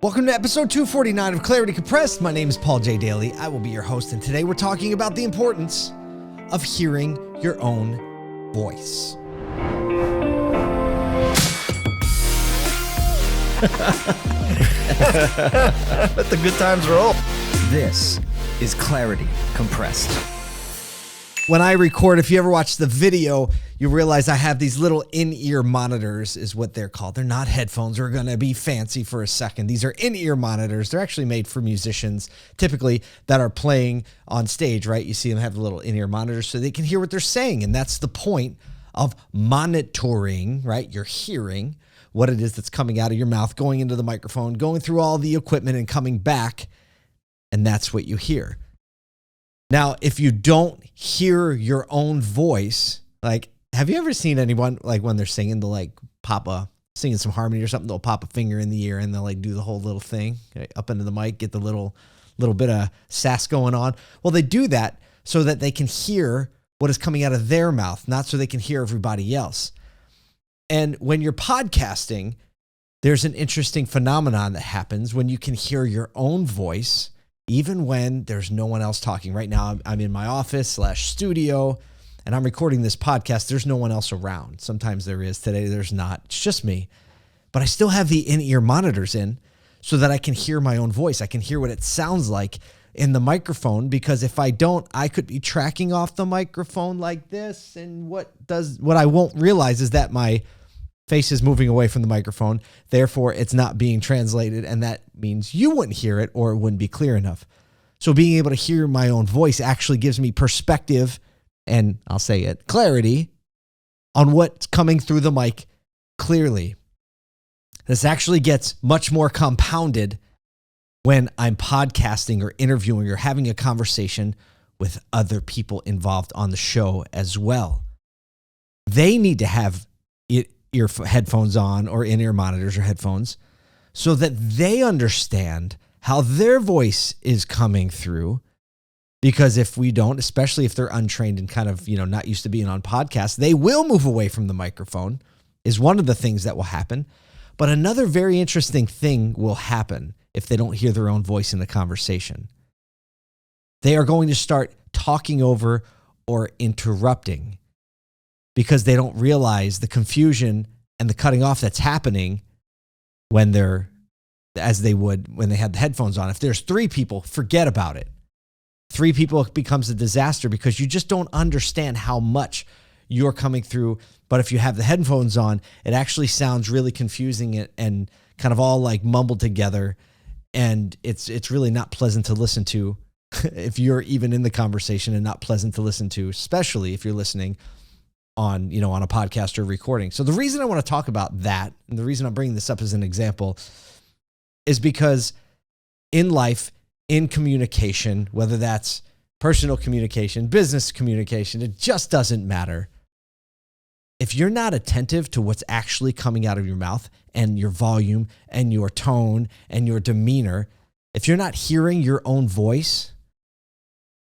Welcome to episode 249 of Clarity Compressed. My name is Paul J. Daly. I will be your host, and today we're talking about the importance of hearing your own voice. Let the good times roll. This is Clarity Compressed. When I record, if you ever watch the video, you realize I have these little in-ear monitors is what they're called. They're not headphones. We're going to be fancy for a second. These are in-ear monitors. They're actually made for musicians, typically, that are playing on stage, right? You see them have the little in-ear monitors so they can hear what they're saying. And that's the point of monitoring, right? You're hearing what it is that's coming out of your mouth, going into the microphone, going through all the equipment and coming back. And that's what you hear. Now, if you don't hear your own voice, like, have you ever seen anyone, like, when they're singing, they'll, like, singing some harmony or something, they'll pop a finger in the ear and they'll, like, do the whole little thing, okay, up into the mic, get the little bit of sass going on. Well, they do that so that they can hear what is coming out of their mouth, not so they can hear everybody else. And when you're podcasting, there's an interesting phenomenon that happens when you can hear your own voice, even when there's no one else talking. Right now, I'm in my office/studio, and I'm recording this podcast. There's no one else around. Sometimes there is. Today, there's not. It's just me. But I still have the in-ear monitors in so that I can hear my own voice. I can hear what it sounds like in the microphone, because if I don't, I could be tracking off the microphone like this, and what I won't realize is that my face is moving away from the microphone. Therefore, it's not being translated, and that means you wouldn't hear it or it wouldn't be clear enough. So being able to hear my own voice actually gives me perspective and, I'll say it, clarity on what's coming through the mic clearly. This actually gets much more compounded when I'm podcasting or interviewing or having a conversation with other people involved on the show as well. They need to have ear headphones on, or in-ear monitors or headphones, so that they understand how their voice is coming through. Because if we don't, especially if they're untrained and kind of, not used to being on podcasts, they will move away from the microphone, is one of the things that will happen. But another very interesting thing will happen if they don't hear their own voice in the conversation. They are going to start talking over or interrupting, because they don't realize the confusion and the cutting off that's happening when as they would when they had the headphones on. If there's 3 people, forget about it. 3 people, it becomes a disaster because you just don't understand how much you're coming through. But if you have the headphones on, it actually sounds really confusing and kind of all like mumbled together. And it's really not pleasant to listen to if you're even in the conversation, and not pleasant to listen to, especially if you're listening on a podcast or recording. So the reason I want to talk about that, and the reason I'm bringing this up as an example, is because in life, in communication, whether that's personal communication, business communication, it just doesn't matter. If you're not attentive to what's actually coming out of your mouth and your volume and your tone and your demeanor, if you're not hearing your own voice,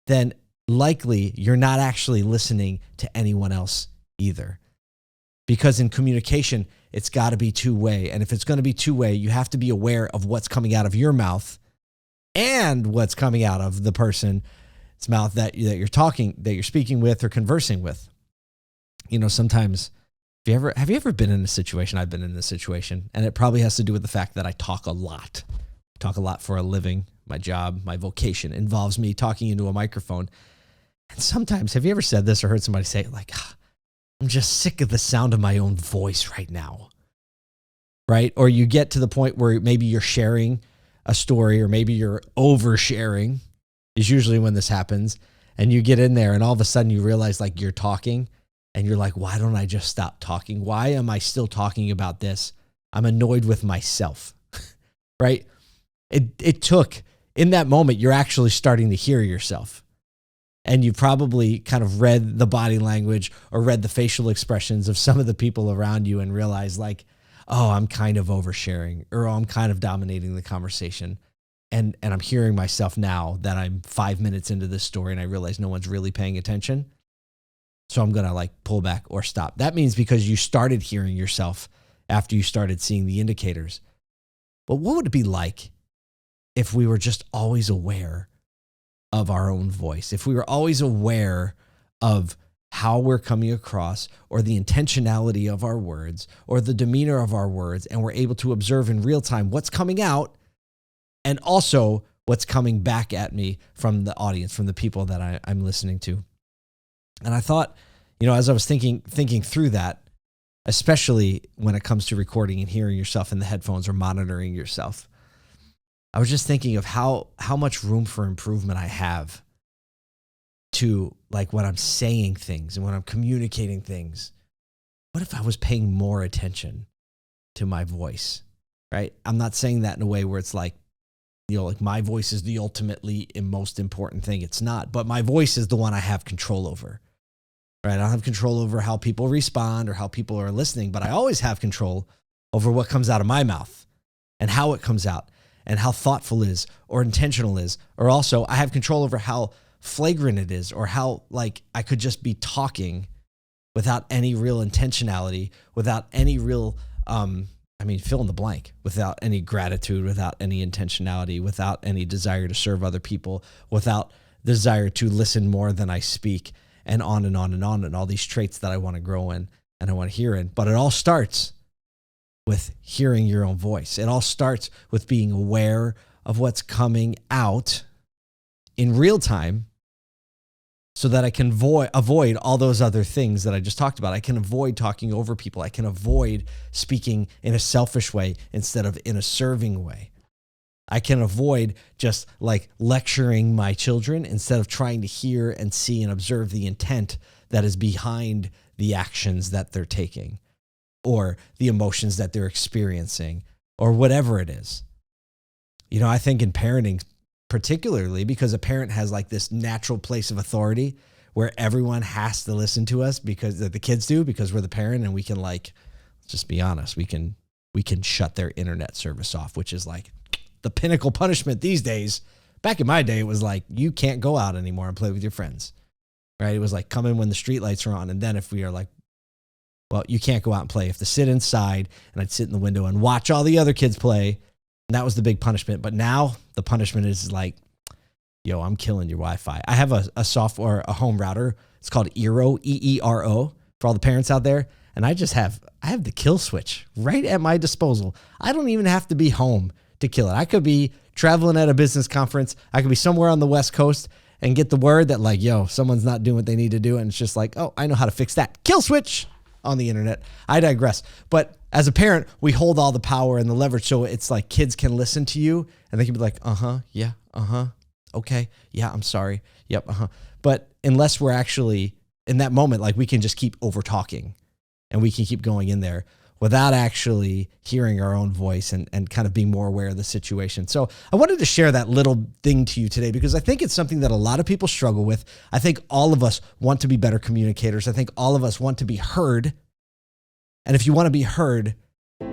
then likely you're not actually listening to anyone else either. Because in communication, it's got to be two-way. And if it's going to be two-way, you have to be aware of what's coming out of your mouth and what's coming out of the person's mouth that you're speaking with or conversing with. Sometimes, have you ever been in a situation? I've been in this situation, and it probably has to do with the fact that I talk a lot. I talk a lot for a living. My job, my vocation involves me talking into a microphone. And sometimes, have you ever said this or heard somebody say it, like, I'm just sick of the sound of my own voice right now, right? Or you get to the point where maybe you're sharing a story, or maybe you're oversharing, is usually when this happens. And you get in there and all of a sudden you realize, like, you're talking and you're like, why don't I just stop talking? Why am I still talking about this? I'm annoyed with myself, right? It took, in that moment, you're actually starting to hear yourself. And you probably kind of read the body language or read the facial expressions of some of the people around you and realized, like, oh, I'm kind of oversharing, or I'm kind of dominating the conversation. And I'm hearing myself now that I'm 5 minutes into this story and I realize no one's really paying attention. So I'm going to pull back or stop. That means because you started hearing yourself after you started seeing the indicators. But what would it be like if we were just always aware of our own voice? If we were always aware of how we're coming across, or the intentionality of our words, or the demeanor of our words, and we're able to observe in real time what's coming out and also what's coming back at me from the audience, from the people that I'm listening to. And I thought, as I was thinking through that, especially when it comes to recording and hearing yourself in the headphones or monitoring yourself, I was just thinking of how much room for improvement I have to, like, when I'm saying things and when I'm communicating things. What if I was paying more attention to my voice, right? I'm not saying that in a way where it's like, like my voice is the ultimately and most important thing. It's not, but my voice is the one I have control over, right? I don't have control over how people respond or how people are listening, but I always have control over what comes out of my mouth and how it comes out and how thoughtful is or intentional is. Or also I have control over how flagrant it is, or how, like, I could just be talking without any real intentionality, without any real, fill in the blank, without any gratitude, without any intentionality, without any desire to serve other people, without desire to listen more than I speak, and on and on and on, and all these traits that I want to grow in and I want to hear in. But it all starts with hearing your own voice. It all starts with being aware of what's coming out in real time, so that I can avoid all those other things that I just talked about. I can avoid talking over people. I can avoid speaking in a selfish way instead of in a serving way. I can avoid just like lecturing my children instead of trying to hear and see and observe the intent that is behind the actions that they're taking, or the emotions that they're experiencing, or whatever it is. I think in parenting, particularly because a parent has like this natural place of authority where everyone has to listen to us, because the kids do, because we're the parent, and we can, like, just be honest, we can shut their internet service off, which is like the pinnacle punishment these days. Back in my day, it was like, you can't go out anymore and play with your friends, right? It was like, come in when the street lights are on. And then if we are like, well, you can't go out and play, you have to sit inside, and I'd sit in the window and watch all the other kids play. And that was the big punishment. But now the punishment is like, yo, I'm killing your Wi-Fi. I have a software, a home router. It's called Eero, E-E-R-O, for all the parents out there. And I have the kill switch right at my disposal. I don't even have to be home to kill it. I could be traveling at a business conference. I could be somewhere on the West Coast and get the word that, like, yo, someone's not doing what they need to do. And it's just like, oh, I know how to fix that. Kill switch on the internet. I digress. But as a parent, we hold all the power and the leverage. So it's like kids can listen to you and they can be like, yeah, okay, yeah, I'm sorry. Yep, But unless we're actually in that moment, like, we can just keep over talking and we can keep going in there without actually hearing our own voice and kind of being more aware of the situation. So I wanted to share that little thing to you today because I think it's something that a lot of people struggle with. I think all of us want to be better communicators. I think all of us want to be heard. And if you want to be heard,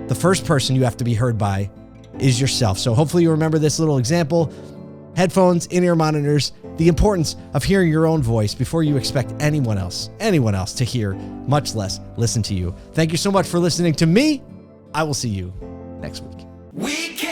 the first person you have to be heard by is yourself. So hopefully you remember this little example. Headphones, in-ear monitors, the importance of hearing your own voice before you expect anyone else to hear, much less listen to you. Thank you so much for listening to me. I will see you next week. We can